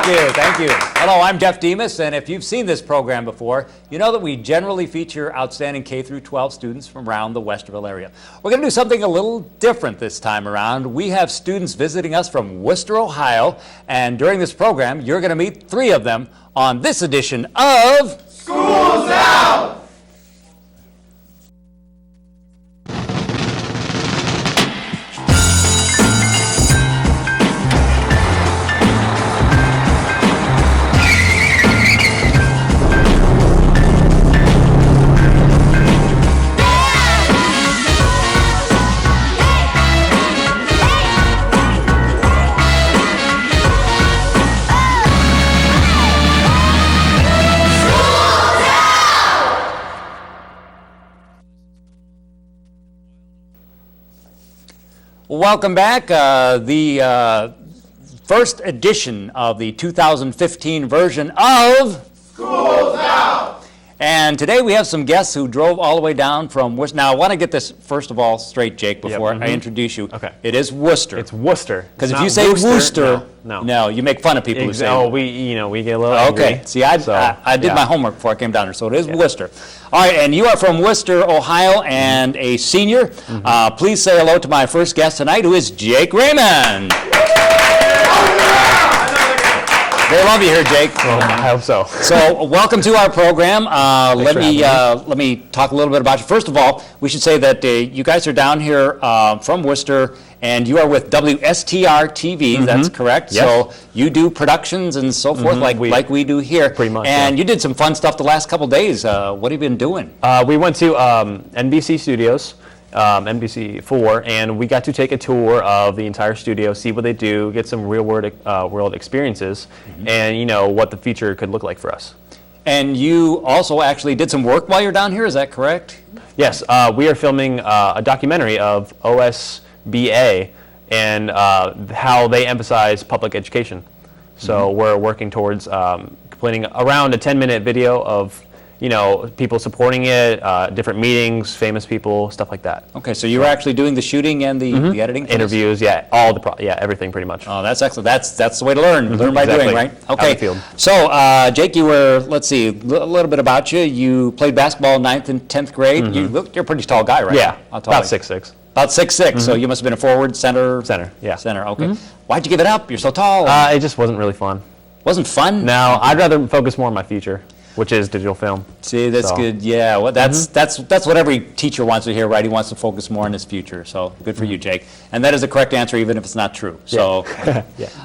Thank you, thank you. Hello, I'm Jeff Demas, and if you've seen this program before, you know that we generally feature outstanding K through 12 students from around the Westerville area. We're going to do something a little different this time around. We have students visiting us from Wooster, Ohio, and during this program, you're going to meet 3 of them on this edition of School's Out! Welcome back. The first edition of the 2015 version of School's Out! And today we have some guests who drove all the way down from Worcester. Now I want to get this first of all straight, Jake, before I introduce you. Okay. It is Worcester. It's Worcester. Because if you say Wooster, no, you make fun of people who say. Oh, we get a little angry. Okay. See, I did my homework before I came down here, so it is Worcester. All right, and you are from Worcester, Ohio, and a senior. Please say hello to my first guest tonight, who is Jake Raymond. They love you here, Jake. Well, I hope so. So, welcome to our program. Let me talk a little bit about you. First of all, we should say that you guys are down here from Worcester, and you are with WSTR TV. That's correct. Yes. So you do productions and so forth, like we do here. Pretty much. And you did some fun stuff the last couple days. What have you been doing? We went to NBC Studios. NBC4, and we got to take a tour of the entire studio, see what they do, get some real world experiences, and what the future could look like for us. And you also actually did some work while you're down here, is that correct? Yes, we are filming a documentary of OSBA and how they emphasize public education. So we're working towards completing around a 10-minute video of people supporting it, different meetings, famous people, stuff like that. Okay, so you were actually doing the shooting and the editing? Interviews, everything pretty much. Oh, that's excellent. That's the way to learn. Learn by doing, right? Okay. Out in the field. So, Jake, you were, let's see, a little bit about you. You played basketball 9th and 10th grade. You're a pretty tall guy, right? Yeah, How tall about are you? 6'6". About 6'6", so you must have been a forward, center? Center, yeah. Center, okay. Why'd you give it up? You're so tall. It just wasn't really fun. Wasn't fun? No, I'd rather focus more on my future, which is digital film. See, that's good. Yeah, well, that's what every teacher wants to hear, right? He wants to focus more on his future. So good for you, Jake. And that is the correct answer, even if it's not true. So,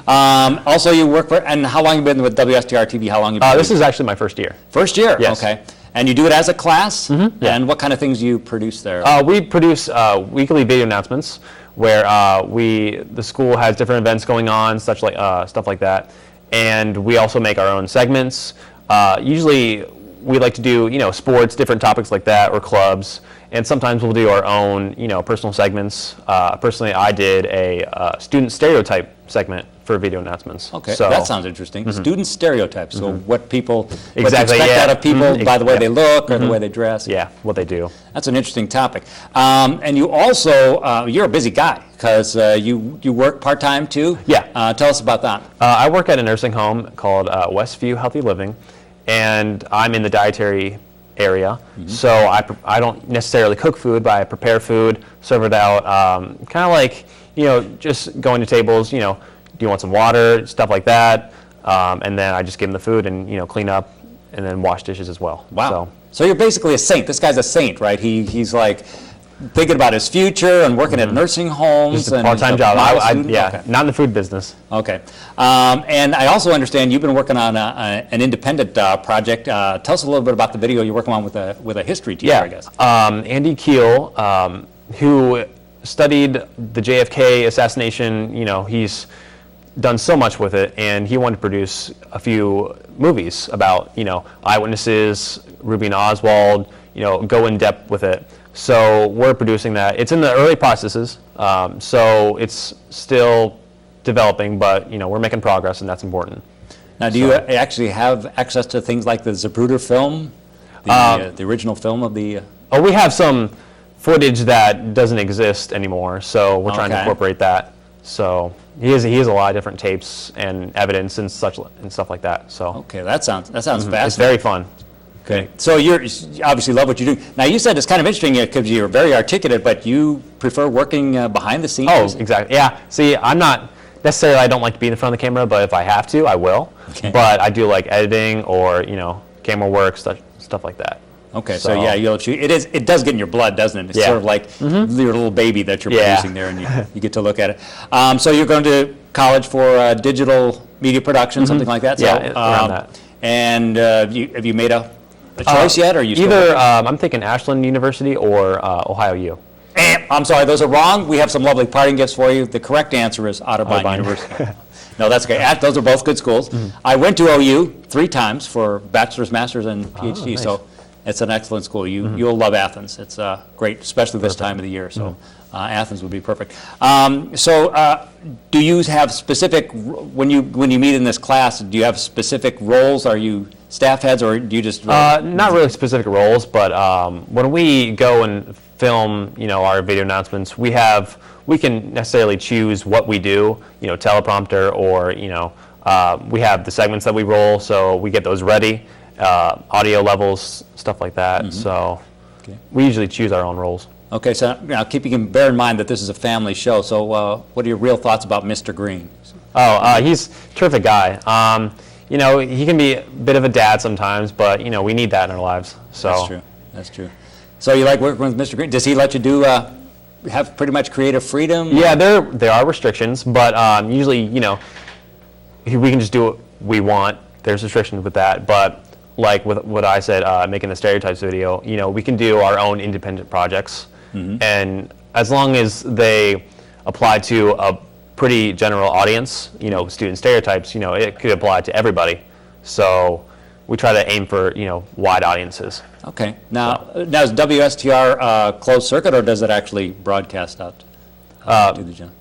also you work for, and how long have you been with WSTR TV? How long have you been? This is actually my first year. First year? Yes. Okay. And you do it as a class? Yeah. And what kind of things do you produce there? We produce weekly video announcements where the school has different events going on, stuff like that. And we also make our own segments. Usually we like to do, sports, different topics like that, or clubs. And sometimes we'll do our own, personal segments. Personally, I did a student stereotype segment for video announcements. Okay, so that sounds interesting. Student stereotypes. So what people Exactly, expect out of people by the way they look or the way they dress. Yeah, what they do. That's an interesting topic. And you also, you're a busy guy because you work part-time too? Yeah. Tell us about that. I work at a nursing home called Westview Healthy Living, and I'm in the dietary area. So I don't necessarily cook food, but I prepare food, serve it out, kind of like, just going to tables, do you want some water, stuff like that, and then I just give them the food and, clean up and then wash dishes as well. Wow. So you're basically a saint. This guy's a saint, right? He's like thinking about his future and working at nursing homes. Just a part-time job. Okay. Not in the food business. Okay. And I also understand you've been working on an independent project. Tell us a little bit about the video you're working on with a history teacher, I guess. Andy Keel, who studied the JFK assassination, he's done so much with it, and he wanted to produce a few movies about, eyewitnesses, Ruby and Oswald, go in depth with it. So we're producing that. It's in the early processes, so it's still developing, but we're making progress, and that's important. Now, do you actually have access to things like the Zapruder film, the original film of the? We have some footage that doesn't exist anymore, so we're trying to incorporate that. So he has a lot of different tapes and evidence and stuff like that. So Okay, that sounds fascinating. it's very fun. Okay, so you obviously love what you do. Now, you said it's kind of interesting because you're very articulate, but you prefer working behind the scenes? Oh, exactly. Yeah. See, I'm not necessarily, I don't like to be in front of the camera, but if I have to, I will. Okay. But I do like editing or, camera work, stuff like that. Okay, so yeah, it does get in your blood, doesn't it? It's Yeah. sort of like your little baby that you're Yeah. producing there, and you get to look at it. So you're going to college for digital media production, something like that? Yeah, So, around that. And have you made a choice yet, or are you still Either I'm thinking Ashland University or Ohio U. I'm sorry, those are wrong. We have some lovely parting gifts for you. The correct answer is Otterbein Otterbein. University. No, that's okay. Those are both good schools. I went to OU 3 times for bachelor's, master's, and PhD, nice. so it's an excellent school. You'll love Athens. It's great, especially this time of the year, so Athens would be perfect. Do you have specific, when you meet in this class, do you have specific roles? Are you staff heads, or do you just... Not really specific roles, but when we go and film, our video announcements, we can necessarily choose what we do, teleprompter, or we have the segments that we roll, so we get those ready, audio levels, stuff like that. So we usually choose our own roles. Okay, so now bear in mind that this is a family show, so what are your real thoughts about Mr. Green? He's a terrific guy. He can be a bit of a dad sometimes, but we need that in our lives. So That's true. So you like working with Mr. Green? Does he let you have pretty much creative freedom? Yeah, there are restrictions, but usually, we can just do what we want. There's restrictions with that, but like with what I said, making the stereotypes video, we can do our own independent projects, and as long as they apply to a pretty general audience, student stereotypes, it could apply to everybody. So we try to aim for, wide audiences. Okay. Now is WSTR closed circuit, or does it actually broadcast out to the general?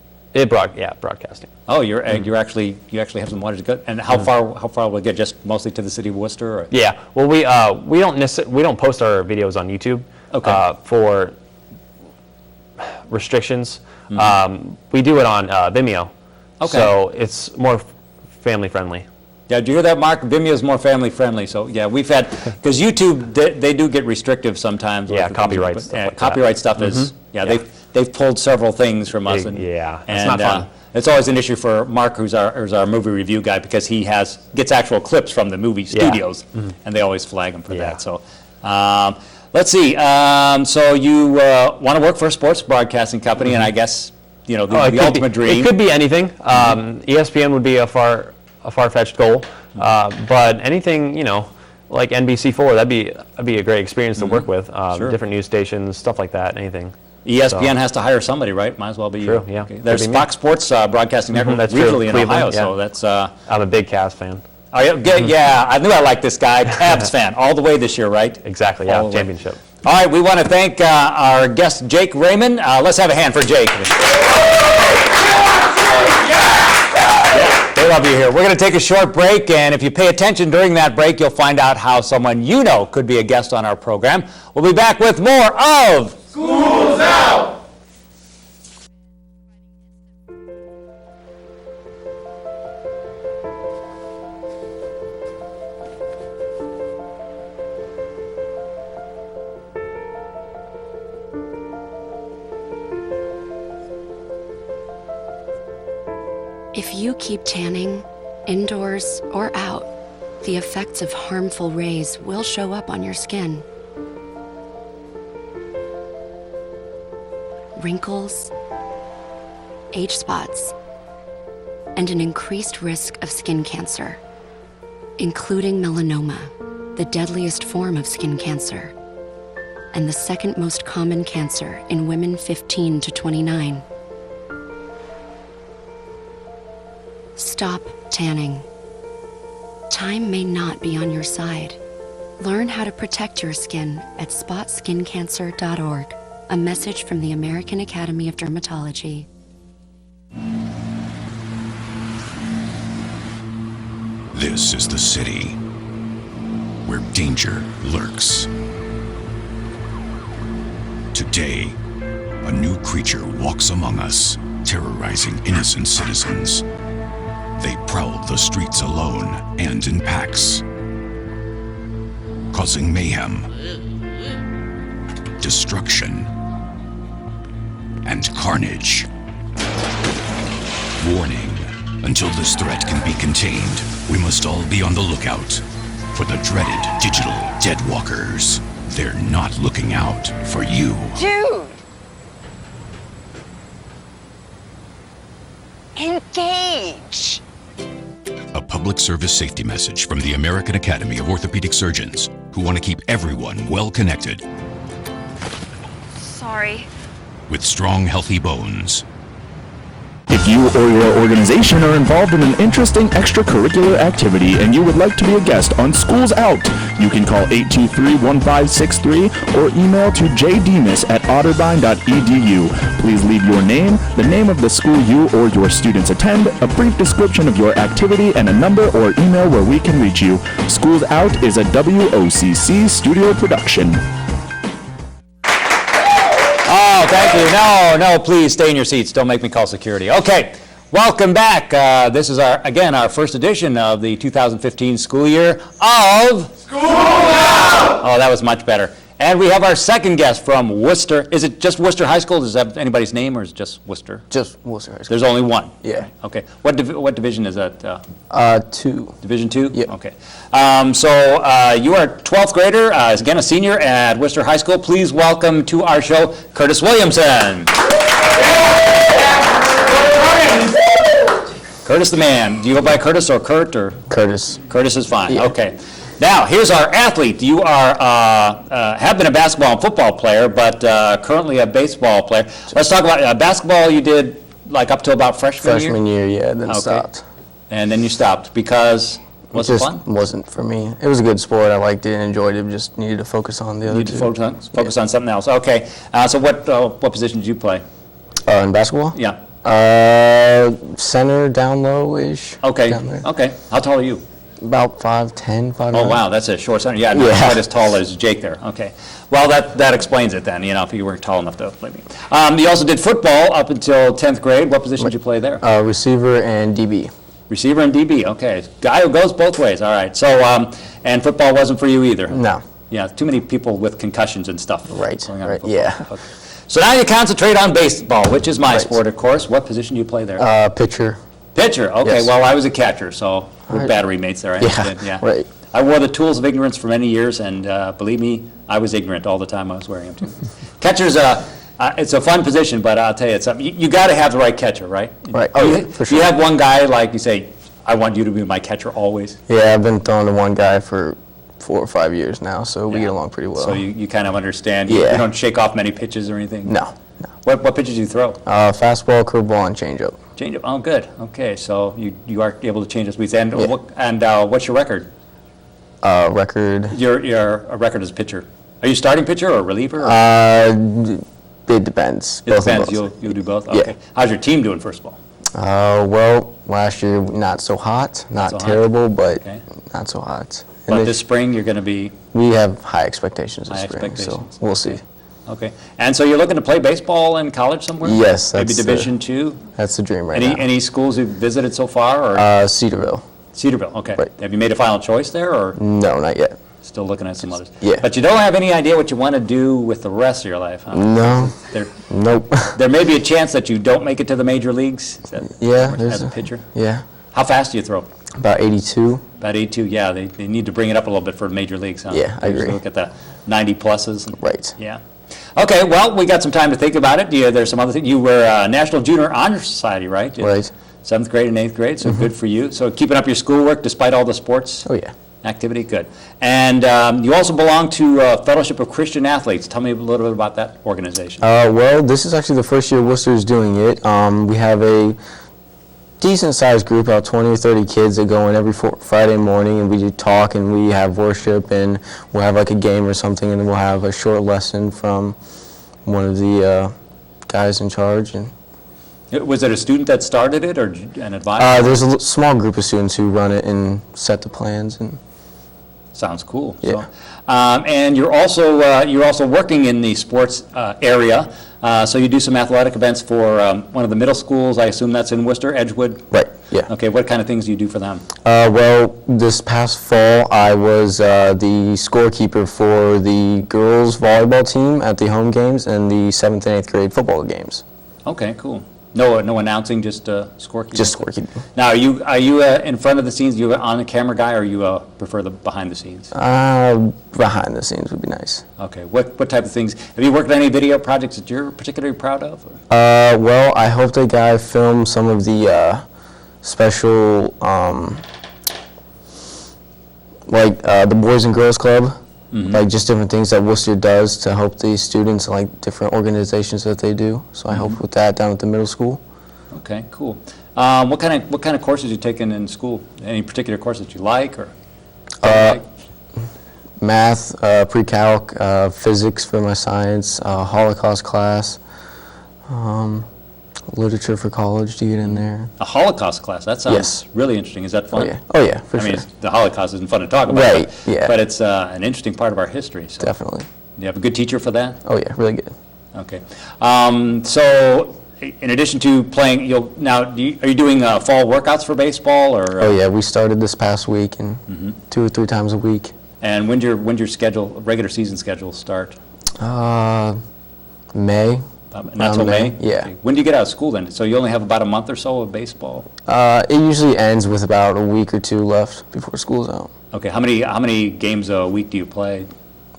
Broadcasting. Oh, you actually have some wattage to go. And how far will it get? Just mostly to the city of Worcester? Or? Yeah. Well, we don't post our videos on YouTube. Okay. For restrictions. We do it on Vimeo. Okay. So it's more family friendly. Yeah, do you hear that, Mark? Vimeo is more family friendly. So yeah, we've had, because YouTube, they do get restrictive sometimes. Yeah, with the copyright things, stuff like copyright that. stuff is, they've pulled several things from us. It's not fun. It's always an issue for Mark, who's our movie review guy, because he gets actual clips from the movie studios, and they always flag him for that. So let's see. So you want to work for a sports broadcasting company, and I guess, the ultimate dream. It could be anything. ESPN would be a far-fetched goal, but anything, like NBC4, that'd be a great experience to work with. Different news stations, stuff like that, anything. ESPN has to hire somebody, right? Might as well be True, you. yeah. Okay. There's Could be Fox Sports Broadcasting Network that's regionally true. in Ohio, Cleveland, so yeah. that's... I'm a big Cavs fan. Yeah, I knew I liked this guy. Cavs fan, all the way this year, right? Exactly, All yeah, the way. championship. All right, we want to thank our guest, Jake Raymond. Let's have a hand for Jake. They love you here. We're going to take a short break, and if you pay attention during that break, you'll find out how someone could be a guest on our program. We'll be back with more of School's Out! If you keep tanning, indoors or out, the effects of harmful rays will show up on your skin. Wrinkles, age spots, and an increased risk of skin cancer, including melanoma, the deadliest form of skin cancer, and the second most common cancer in women 15 to 29. Stop tanning. Time may not be on your side. Learn how to protect your skin at spotskincancer.org. A message from the American Academy of Dermatology. This is the city where danger lurks. Today, a new creature walks among us, terrorizing innocent citizens. They prowled the streets alone and in packs, causing mayhem, destruction, and carnage. Warning, until this threat can be contained, we must all be on the lookout for the dreaded digital deadwalkers. They're not looking out for you. Dude! Engage! A public service safety message from the American Academy of Orthopedic Surgeons, who want to keep everyone well connected Sorry. with strong, healthy bones. If you or your organization are involved in an interesting extracurricular activity and you would like to be a guest on Schools Out, you can call 823-1563 or email to jdemas@otterbein.edu. Please leave your name, the name of the school you or your students attend, a brief description of your activity, and a number or email where we can reach you. Schools Out is a WOCC studio production. Oh, thank you. No, please stay in your seats. Don't make me call security. Okay, welcome back. This is our first edition of the 2015 school year of School Out! Oh, that was much better. And we have our second guest from Wooster. Is it just Wooster High School? Does that have anybody's name, or is it just Wooster? Just Wooster High School. There's only one? Yeah. Okay. What division is that? 2. Division 2? Yep. Okay. So you are a 12th grader, again a senior at Wooster High School. Please welcome to our show, Curtis Williamson. Curtis the man. Do you go by Curtis or Kurt or? Curtis. Curtis is fine. Yeah. Okay. Now, here's our athlete. You are have been a basketball and football player, but currently a baseball player. Let's talk about basketball. You did like up to about Freshman year, yeah, then Okay. stopped. And then you stopped because was it Just fun? wasn't for me. It was a good sport. I liked it and enjoyed it. Just needed to focus on the other You need to two. focus on something else. Okay. So what position did you play? In basketball? Yeah. Center, down low-ish. Okay. Down there. Okay. How tall are you? About 5'10", 5'9". Oh wow, that's a short center. Yeah, not Yeah. quite as tall as Jake there. Okay. Well, that explains it then. You know, if you weren't tall enough to play me. You also did football up until 10th grade. What position did you play there? Receiver and DB. Receiver and DB. Okay. Guy who goes both ways. All right. So and football wasn't for you either. No. Yeah. Too many people with concussions and stuff. Right, going on in right, football. yeah. Okay. So now you concentrate on baseball, which is my Right. sport, of course. What position do you play there? Pitcher. Pitcher. Okay. Yes. Well, I was a catcher, so we're right. battery mates there. I Yeah, understand. Yeah. right. I wore the tools of ignorance for many years, and believe me, I was ignorant all the time I was wearing them too. Catcher's it's a fun position, but I'll tell you, it's something. You got to have the right catcher, right? Right. Oh, yeah, for Do you sure. have one guy like you say, I want you to be my catcher always? Yeah, I've been throwing to one guy for 4 or 5 years now, so we Yeah. get along pretty well. So you kind of understand. You Yeah. don't shake off many pitches or anything. No. What pitches do you throw? Fastball, curveball, and changeup. Changeup. Oh, good. Okay, so you are able to change the speeds. And Yeah. what's your record? Record. Your record as a pitcher. Are you starting pitcher or reliever? Or? It depends. It Both of depends. those. You'll do both. Yeah. Okay. How's your team doing first of all? Well, last year not so hot, not so hot. terrible, but Okay. not so hot. But And this spring you're going to be we have high expectations this high spring, expectations. so we'll see. Okay. And so you're looking to play baseball in college somewhere? Yes, Maybe that's the- Division II? That's the dream right Any schools you've visited so far? Or now. Cedarville. Cedarville, okay. Right. Have you made a final choice there or No, not yet. still looking at some others? Yeah. But you don't have any idea what you want to do with the rest of your life, huh? No, There, nope. there may be a chance that you don't make it to the major leagues? Is that Yeah, as there's a a- pitcher? Yeah, How fast do you throw? about 82. About 82, yeah. They need to bring it up a little bit for major leagues, huh? Yeah, I They usually agree. Look at the 90 pluses. Right. Yeah. Okay, well, we got some time to think about it. There's some other things. You were National Junior Honor Society, right? Right. 7th grade and 8th grade, so good for you. So keeping up your schoolwork despite all the sports Oh yeah. activity, good. And you also belong to Fellowship of Christian Athletes. Tell me a little bit about that organization. Well, this is actually the first year Worcester is doing it. We have a decent-sized group, about 20 or 30 kids that go in every Friday morning, and we do talk, and we have worship, and we'll have like a game or something, and then we'll have a short lesson from one of the guys in charge. And Was it a student that started it or an advisor? there's a small group of students who run it and set the plans. And Sounds cool. Yeah. So, and you're also working in the sports area. So you do some athletic events for one of the middle schools. I assume that's in Worcester, Edgewood. Right. Yeah. Okay. What kind of things do you do for them? Well, this past fall, I was the scorekeeper for the girls volleyball team at the home games and the 7th and 8th grade football games. Okay. Cool. No announcing, just scorekeeping. Just scorekeeping. Now, are you in front of the scenes? You on the camera guy, or you prefer the behind the scenes? Behind the scenes would be nice. Okay. What type of things? Have you worked on any video projects that you're particularly proud of? Well, I hope the guy filmed some of the special, like the Boys and Girls Club, like just different things that Worcester does to help the students, like different organizations that they do. So I helped with that down at the middle school. Okay, cool. What kind of courses you taken in school? Any particular courses that you like or? Math, pre-calc, physics for my science, Holocaust class, literature for college to get in there. A Holocaust class. That sounds Yes. really interesting. Is that fun? Oh yeah, for I mean, sure. the Holocaust isn't fun to talk about. Right, But, yeah. but it's an interesting part of our history. So. Definitely. You have a good teacher for that? Oh yeah, really good. Okay. So, in addition to playing, are you doing fall workouts for baseball or? Oh yeah, we started this past week and 2 or 3 times a week. And when's your regular season schedule start? May. Not till May? Yeah. Okay. When do you get out of school then? So you only have about a month or so of baseball? It usually ends with about a week or 2 left before school's out. Okay. How many games a week do you play?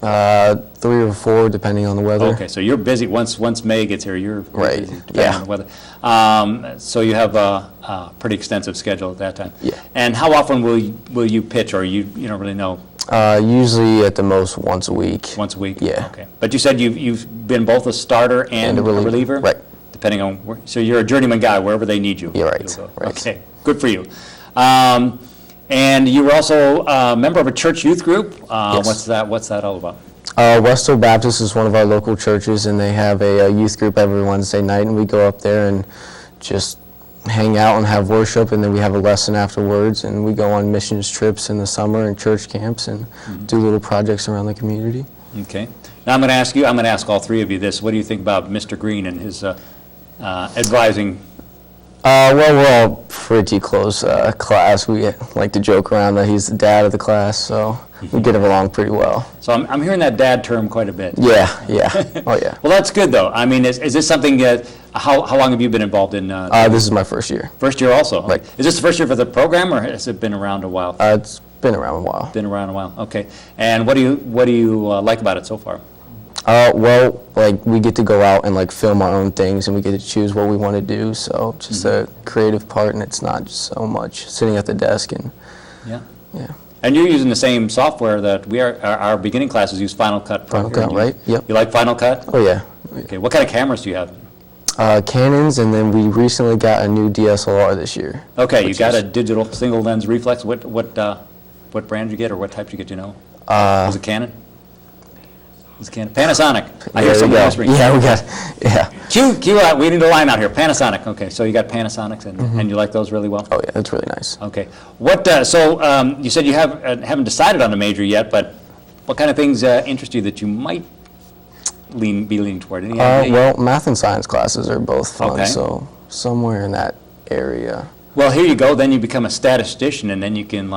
3 or 4 depending on the weather. Okay, so you're busy. Once May gets here, you're Right, busy, depending yeah. on the weather. So you have a pretty extensive schedule at that time. Yeah. And how often will you pitch, or you don't really know? Usually at the most once a week. Once a week? Yeah. Okay. But you said you've been both a starter and a reliever? Right. Depending on so you're a journeyman guy wherever they need you. Yeah, right, You'll go. right. Okay, good for you. And you were also a member of a church youth group. Yes. What's that all about? Westall Baptist is one of our local churches, and they have a youth group every Wednesday night, and we go up there and just hang out and have worship, and then we have a lesson afterwards, and we go on missions trips in the summer and church camps and do little projects around the community. Okay. Now I'm going to ask all three of you this. What do you think about Mr. Green and his advising? Well, we're all pretty close class. We like to joke around that he's the dad of the class, so we get along pretty well. So I'm hearing that dad term quite a bit. Yeah. Oh, yeah. Well, that's good, though. I mean, is this something that, how long have you been involved in? This is my first year. First year also? Right. Is this the first year for the program, or has it been around a while? It's been around a while. Been around a while, okay. And what do you like about it so far? Well, like, we get to go out and, like, film our own things, and we get to choose what we want to do, so just a creative part, and it's not just so much sitting at the desk and, Yeah. yeah. And you're using the same software that our beginning classes use, Final Cut Pro. Final Cut, right? Yep. You like Final Cut? Oh, yeah. Okay, what kind of cameras do you have? Canons, and then we recently got a new DSLR this year. Okay, you got a digital single lens reflex. What brand did you get, or what type did you get, do you know? Was it Canon? It's Panasonic. I hear someone whispering. Yeah, yeah. Cue out. We need a line out here. Panasonic. Okay, so you got Panasonics, and you like those really well? Oh, yeah, that's really nice. Okay. You said you haven't decided on a major yet, but what kind of things interest you that you might be leaning toward? Any idea? Well, math and science classes are both fun, Okay. so somewhere in that area. Well, here you go. Then you become a statistician, and then you can,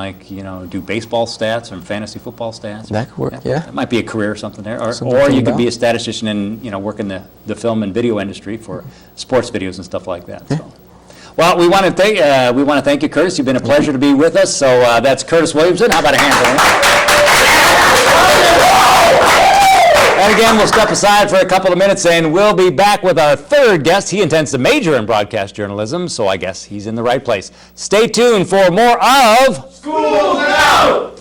do baseball stats and fantasy football stats. That could work, yeah. That might be a career or something there. Or Something to you think could be a about. statistician and, work in the film and video industry for sports videos and stuff like that. So. Well, we want to thank you, Curtis. You've been a pleasure to be with us. So that's Curtis Williamson. How about a hand for him? And again, we'll step aside for a couple of minutes, and we'll be back with our third guest. He intends to major in broadcast journalism, so I guess he's in the right place. Stay tuned for more of School's Out!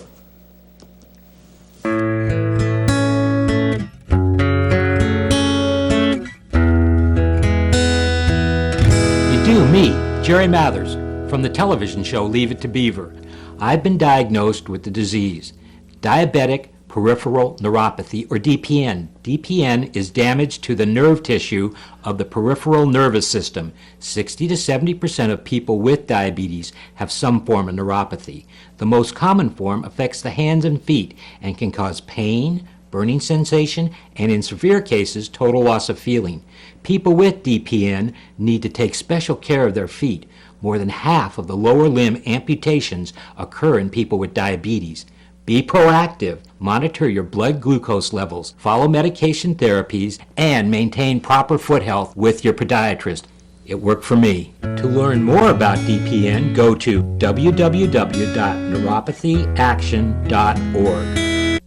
You do, me, Jerry Mathers, from the television show Leave It to Beaver. I've been diagnosed with the disease, diabetic peripheral neuropathy, or DPN. DPN is damage to the nerve tissue of the peripheral nervous system. 60 to 70% of people with diabetes have some form of neuropathy. The most common form affects the hands and feet and can cause pain, burning sensation, and in severe cases, total loss of feeling. People with DPN need to take special care of their feet. More than half of the lower limb amputations occur in people with diabetes. Be proactive, monitor your blood glucose levels, follow medication therapies, and maintain proper foot health with your podiatrist. It worked for me. To learn more about DPN, go to www.neuropathyaction.org.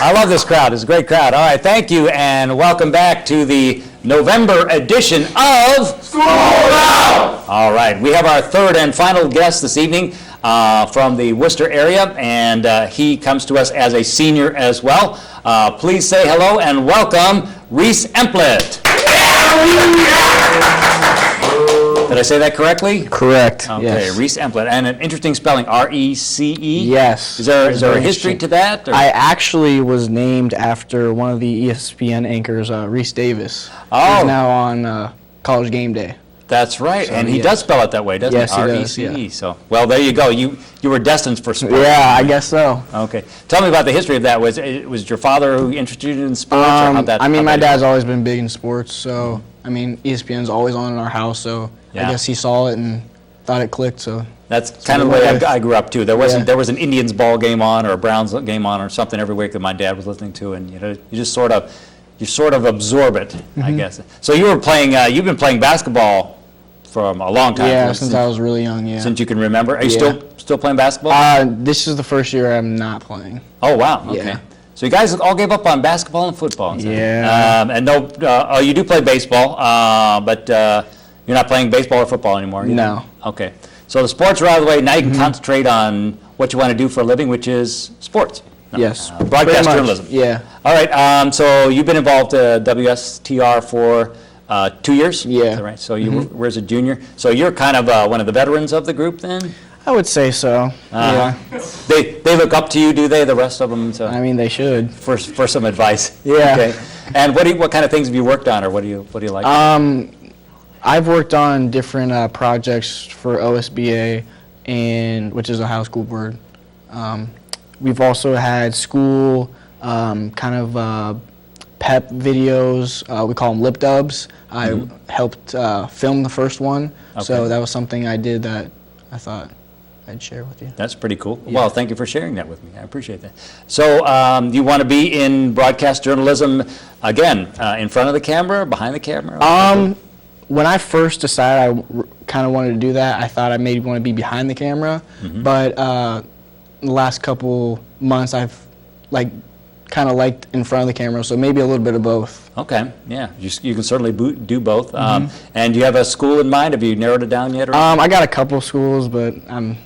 I love this crowd. It's a great crowd. All right, thank you, and welcome back to the November edition of School Out! All right, we have our third and final guest this evening from the Wooster area, and he comes to us as a senior as well. Please say hello and welcome Reese Emplet. Did I say that correctly? Correct. Okay, Yes. Reese Emplet, and an interesting spelling, R-E-C-E? Yes. Is there a Very history interesting. to that? Or? I actually was named after one of the ESPN anchors, Reese Davis. Oh. Who's now on College Game Day. That's right, and he yes. does spell it that way, doesn't Yes, he? he does, R-E-C-E. So, well, there you go. You were destined for sports. Yeah, I guess so. Okay. Tell me about the history of that. Was it your father who introduced you in sports? Or how'd that, I mean, how'd my that- dad's always been big in sports, so, I mean, ESPN's always on in our house, so Yeah. I guess he saw it and thought it clicked, so. That's kind of the way Yeah. I grew up too. There was Yeah. there was an Indians ball game on or a Browns game on or something every week that my dad was listening to, and you just sort of absorb it, I Mm-hmm. guess. So you were playing. You've been playing basketball from a long time. Yeah, since I was really young, yeah. Since you can remember. Are you Yeah. still playing basketball? This is the first year I'm not playing. Oh, wow, okay. Yeah. So you guys all gave up on basketball and football. Yeah. And no, you do play baseball, but you're not playing baseball or football anymore? either? No. Okay. So the sports are out of the way. Now you can concentrate on what you want to do for a living, which is sports. No, Yes. broadcast Pretty much, journalism. yeah. All right. So you've been involved WSTR for 2 years? Yeah. Is that right? So you were as a junior. So you're kind of one of the veterans of the group then? I would say so, yeah. They look up to you, do they? The rest of them? So I mean, they should. for some advice. Yeah. Okay. And what kind of things have you worked on, or what do you like? I've worked on different projects for OSBA, which is Ohio School Board. We've also had school pep videos. We call them lip dubs. I helped film the first one, so Okay. that was something I did that I thought I'd share with you. That's pretty cool. Well, thank you for sharing that with me. I appreciate that. So, do you want to be in broadcast journalism again, in front of the camera, behind the camera? When I first decided I kind of wanted to do that, I thought I maybe want to be behind the camera, but the last couple months I've kind of liked in front of the camera, so maybe a little bit of both. Okay. Yeah. You can certainly do both. And do you have a school in mind? Have you narrowed it down yet? Or I got a couple schools, but I'm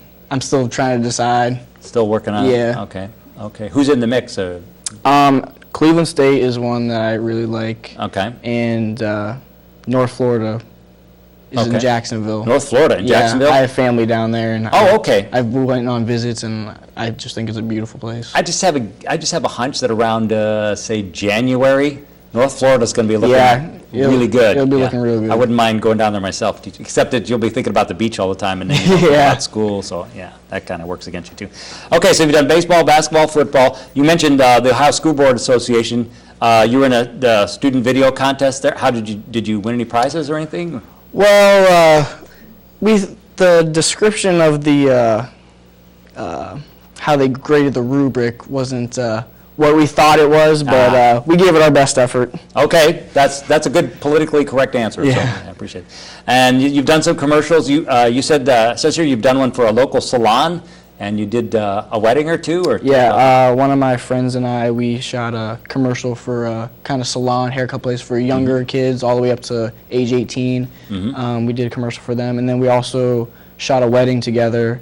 still trying to decide. still working on it? Yeah. Okay. Okay. Who's in the mix? Cleveland State is one that I really like, Okay. and North Florida is in Okay. Jacksonville. North Florida, in Yeah, Jacksonville? I have family down there, and Oh, okay. I've went on visits, and I just think it's a beautiful place. I just have a hunch that around say January, North Florida's going to be looking really good. It'll be looking real good. I wouldn't mind going down there myself, except that you'll be thinking about the beach all the time and then you know, Yeah. about school. So yeah, that kind of works against you too. Okay, so you've done baseball, basketball, football. You mentioned the Ohio School Board Association. You were in the student video contest there. How did you win any prizes or anything? Well, the description of the how they graded the rubric wasn't what we thought it was, but we gave it our best effort. Okay, that's a good politically correct answer. So Yeah. I appreciate it. And you've done some commercials. You said it says here you've done one for a local salon, and you did a wedding or two, or Yeah, one of my friends and I, we shot a commercial for a kind of salon haircut place for younger kids, all the way up to age 18. We did a commercial for them, and then we also shot a wedding together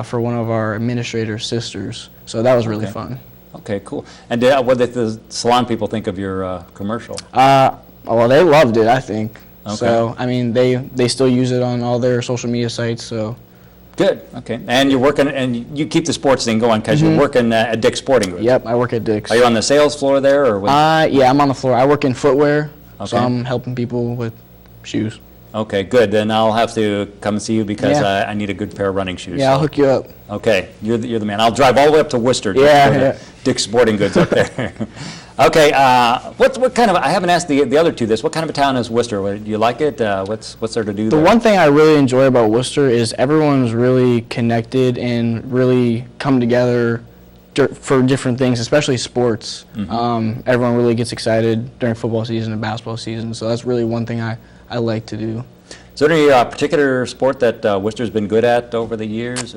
for one of our administrator's sisters. So that was really fun. Okay, cool. And what did the salon people think of your commercial? Well, they loved it, I think. Okay. So, I mean, they still use it on all their social media sites, so Good, okay. And you're working, and you keep the sports thing going because you're working at Dick's Sporting Goods. Yep, I work at Dick's. Are you on the sales floor there, or what? Yeah, I'm on the floor. I work in footwear, so Okay. I'm helping people with shoes. Okay, good. Then I'll have to come and see you because Yeah. I need a good pair of running shoes. Yeah, I'll so- hook you up. Okay, you're the man. I'll drive all the way up to Worcester. Yeah, to go to yeah. Dick's Sporting Goods up there. Okay, what kind of, I haven't asked the other two this, what kind of a town is Worcester? Do you like it? What's there to do The there? one thing I really enjoy about Wooster is everyone's really connected and really come together for different things, especially sports. Everyone really gets excited during football season and basketball season, so that's really one thing I like to do. Is there any particular sport that Worcester's been good at over the years?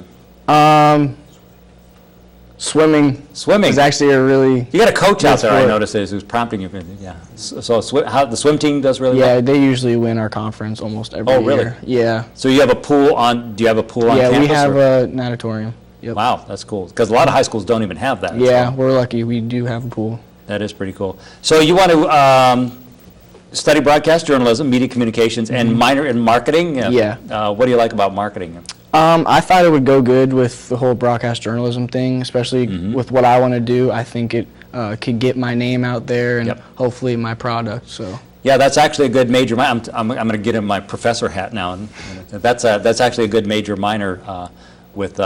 Swimming. Swimming. Is actually a really You got a coach out there, I sport. noticed, who's prompting you. Yeah. So how the swim team does really Yeah, well? they usually win our conference almost every Oh, really? year. Yeah. So you have a pool on, do you have a pool on Yeah, campus? we have or- a natatorium. Yep. Wow, that's cool. Because a lot of high schools don't even have that. Yeah, so we're lucky. We do have a pool. that is pretty cool. So you want to study broadcast journalism, media communications, and minor in marketing? Yeah. What do you like about marketing? I thought it would go good with the whole broadcast journalism thing, especially with what I want to do. I think it could get my name out there and Yep. hopefully my product. So Yeah, that's actually a good major. I'm going to get in my professor hat now. And that's actually a good major minor with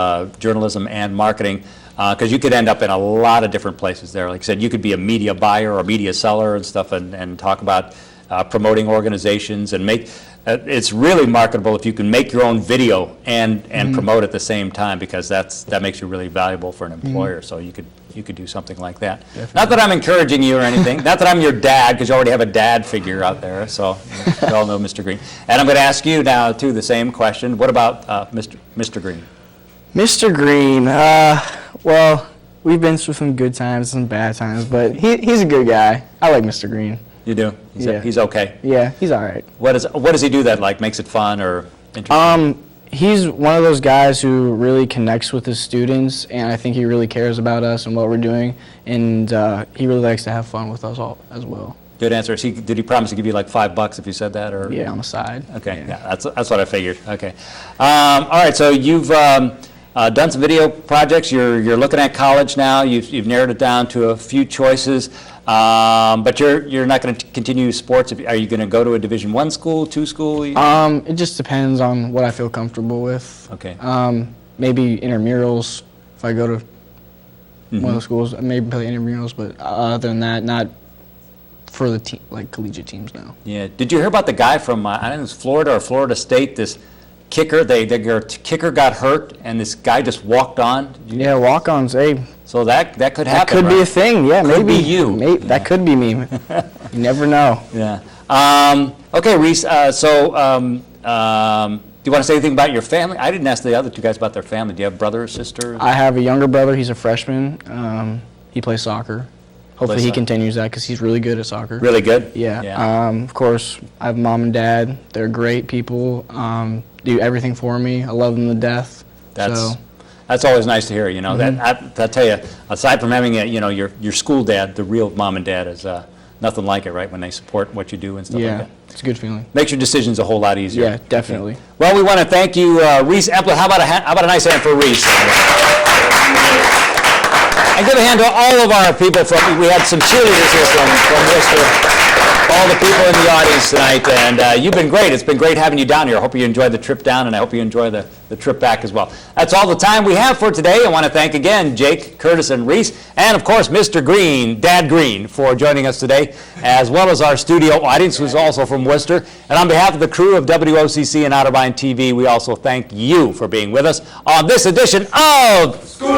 journalism and marketing, because you could end up in a lot of different places there. Like I said, you could be a media buyer or a media seller and stuff, and talk about promoting organizations and make. It's really marketable if you can make your own video and promote at the same time, because that makes you really valuable for an employer. So you could do something like that. Definitely. Not that I'm encouraging you or anything. Not that I'm your dad, because you already have a dad figure out there. So you all know Mr. Green. And I'm going to ask you now too the same question. What about Mr. Green? Mr. Green, well, we've been through some good times, some bad times, but he's a good guy. I like Mr. Green. You do? Yeah. He's okay. Yeah, he's all right. What does he do that like makes it fun or interesting? He's one of those guys who really connects with his students, and I think he really cares about us and what we're doing, and he really likes to have fun with us all as well. Good answer. Did he promise to give you like $5 if you said that? Or Yeah, on the side. Okay, yeah, that's what I figured. Okay. All right, so you've done some video projects. You're looking at college now. You've narrowed it down to a few choices, but you're not going to continue sports. Are you going to go to a Division I school, 2 school? It just depends on what I feel comfortable with. Okay. Maybe intramurals. If I go to one of the schools, maybe play intramurals. But other than that, not for the like collegiate teams now. Yeah. Did you hear about the guy from I don't know, it was Florida or Florida State? This kicker, their kicker got hurt, and this guy just walked on. Yeah, walk-ons. Hey, So that could happen. that could be right? a thing. Yeah, Could maybe be you. That could be me. You never know. Yeah. Okay, Reese. Do you want to say anything about your family? I didn't ask the other two guys about their family. Do you have brothers, sisters? I have a younger brother. He's a freshman. He plays soccer. Hopefully he soccer. continues that because he's really good at soccer. Really good? Yeah. Of course, I have mom and dad. They're great people. Do everything for me. I love them to death. That's always nice to hear. You know, I tell you, aside from having your school dad, the real mom and dad is nothing like it, right? When they support what you do and stuff like that. It's a good feeling. Makes your decisions a whole lot easier. Yeah, definitely. Well, we want to thank you, Reese Epler. How about a nice hand for Reese? And give a hand to all of our people we had some cheerleaders here from Worcester. All the people in the audience tonight, and you've been great. It's been great having you down here. I hope you enjoyed the trip down, and I hope you enjoy the trip back as well. That's all the time we have for today. I want to thank again Jake, Curtis, and Reese, and of course Mr. Green, Dad Green, for joining us today, as well as our studio audience, who's also from Worcester. And on behalf of the crew of WOCC and Otterbein TV, we also thank you for being with us on this edition of School